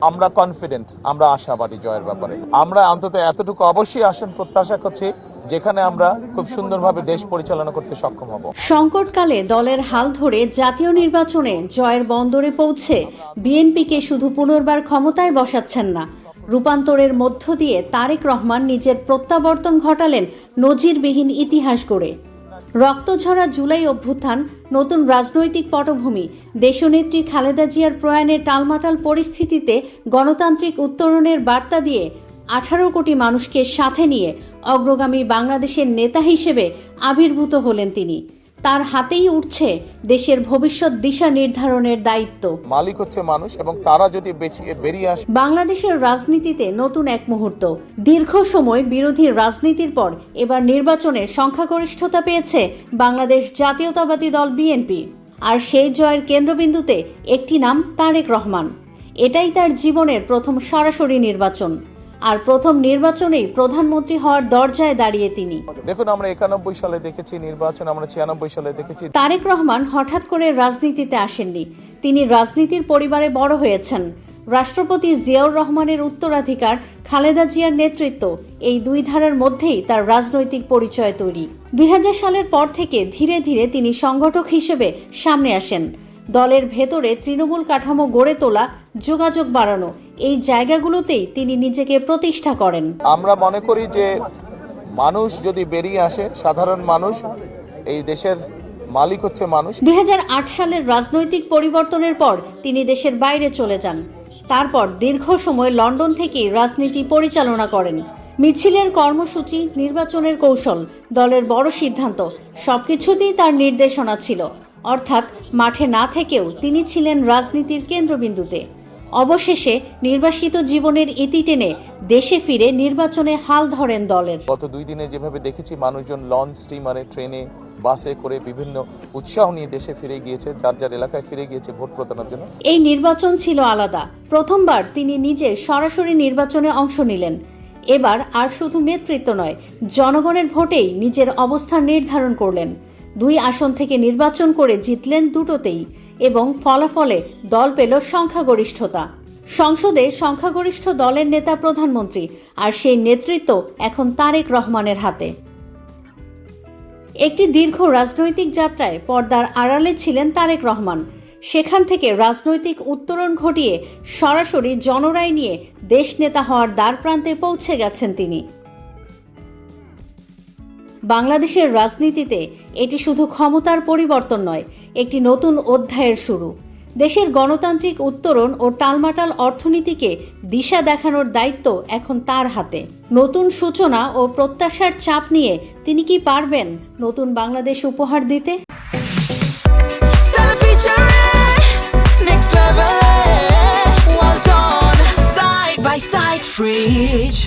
আমরা কনফিডেন্ট, আমরা আশাবাদী জয়ের ব্যাপারে। আমরা অন্তত এতটুকু অবশ্যই আসন প্রত্যাশা করছি যেখানে আমরা খুব সুন্দরভাবে দেশ পরিচালনা করতে সক্ষম হব। সংকটকালে দলের হাল ধরে জাতীয় নির্বাচনে জয়ের বন্দরে পৌঁছে বিএনপিকে শুধু পুনর্বার ক্ষমতায় বসাচ্ছেন না, রূপান্তরের মধ্য দিয়ে তারেক রহমান নিজের প্রত্যাবর্তন ঘটালেন নজিরবিহীন ইতিহাস গড়ে। রক্তঝরা জুলাই অভ্যুত্থান, নতুন রাজনৈতিক পটভূমি, দেশনেত্রী খালেদা জিয়ার প্রয়াণে টালমাটাল পরিস্থিতিতে গণতান্ত্রিক উত্তরণের বার্তা দিয়ে 18 কোটি মানুষকে সাথে নিয়ে অগ্রগামী বাংলাদেশের নেতা হিসেবে আবির্ভূত হলেন তিনি। তার হাতেই উঠছে দেশের ভবিষ্যৎ দিশা নির্ধারণের দায়িত্ব। মালিক হচ্ছে মানুষ এবং তারা যদি বেরিয়ে আসে। বাংলাদেশের রাজনীতিতে নতুন এক মুহূর্ত। দীর্ঘ সময় বিরোধী রাজনীতির পর এবার নির্বাচনে সংখ্যাগরিষ্ঠতা পেয়েছে বাংলাদেশ জাতীয়তাবাদী দল বিএনপি। আর সেই জয়ের কেন্দ্রবিন্দুতে একটি নাম, তারেক রহমান। এটাই তার জীবনের প্রথম সরাসরি নির্বাচন, আর প্রথম নির্বাচনেই প্রধানমন্ত্রী হওয়ার দরজায় দাঁড়িয়ে তিনি। দেখুন, আমরা 91 সালে দেখেছি নির্বাচন, আমরা 96 সালে দেখেছি। তারেক রহমান হঠাৎ করে রাজনীতিতে আসেননি, তিনি রাজনীতির পরিবারে বড় হয়েছেন। রাষ্ট্রপতি জিয়াউর রহমানের উত্তরাধিকার, খালেদা জিয়ার নেতৃত্ব, এই দুই ধারার মধ্যেই তার রাজনৈতিক পরিচয় তৈরি। 2000 সালের পর থেকে ধীরে ধীরে তিনি সংগঠক হিসেবে সামনে আসেন। দলের ভেতরে তৃণমূল কাঠামো গড়ে তোলা, যোগাযোগ বাড়ানো, এই জায়গাগুলোতেই তিনি নিজেকে প্রতিষ্ঠা করেন। আমরা মনে করি যে মানুষ যদি বেরিয়ে আসে, সাধারণ মানুষ, এই দেশের মালিক হচ্ছে মানুষ। 2008 সালের রাজনৈতিক পরিবর্তনের পর তিনি দেশের বাইরে চলে যান। তারপর দীর্ঘ সময় লন্ডন থেকে রাজনীতি পরিচালনা করেন। মিছিলের কর্মসূচি, নির্বাচনের কৌশল, দলের বড় সিদ্ধান্ত, সবকিছুতেই তার নির্দেশনা ছিল। অর্থাৎ মাঠে না থেকেও তিনি ছিলেন রাজনীতির কেন্দ্রবিন্দুতে। অবশেষে নির্বাসিত জীবনের ইতি টেনে দেশে ফিরে নির্বাচনে হাল ধরেন দলের। গত 2 দিনে যেভাবে দেখেছি, মানুষজন লঞ্চ, স্টিমারে, ট্রেনে, বাসে করে বিভিন্ন উৎসাহ নিয়ে দেশে ফিরে গিয়েছে, যার যার এলাকায় ফিরে গিয়েছে ভোট প্রদানের জন্য। এই নির্বাচন ছিল আলাদা। প্রথমবার তিনি নিজে সরাসরি নির্বাচনে অংশ নিলেন। এবার আর শুধু নেতৃত্ব নয়, জনগণের ভোটেই নিজের অবস্থান নির্ধারণ করলেন। 2 আসন থেকে নির্বাচন করে জিতলেন দুটোতেই, এবং ফলাফলে দল পেল সংখ্যাগরিষ্ঠতা। সংসদে সংখ্যাগরিষ্ঠ দলের নেতা প্রধানমন্ত্রী, আর সেই নেতৃত্ব এখন তারেক রহমানের হাতে। একটি দীর্ঘ রাজনৈতিক যাত্রায় পর্দার আড়ালে ছিলেন তারেক রহমান। সেখান থেকে রাজনৈতিক উত্তরণ ঘটিয়ে সরাসরি জনরায় নিয়ে দেশ নেতা হওয়ার দ্বারপ্রান্তে পৌঁছে গেছেন তিনি। বাংলাদেশের রাজনীতিতে এটি শুধু ক্ষমতার পরিবর্তন নয়, একটি নতুন অধ্যায়ের শুরু। দেশের গণতান্ত্রিক উত্তরণ ও টালমাটাল অর্থনীতিকে দিশা দেখানোর দায়িত্ব এখন তার হাতে। নতুন সূচনা ও প্রত্যাশার চাপ নিয়ে তিনি কি পারবেন নতুন বাংলাদেশ উপহার দিতে? Next level, well done, side by side, fridge.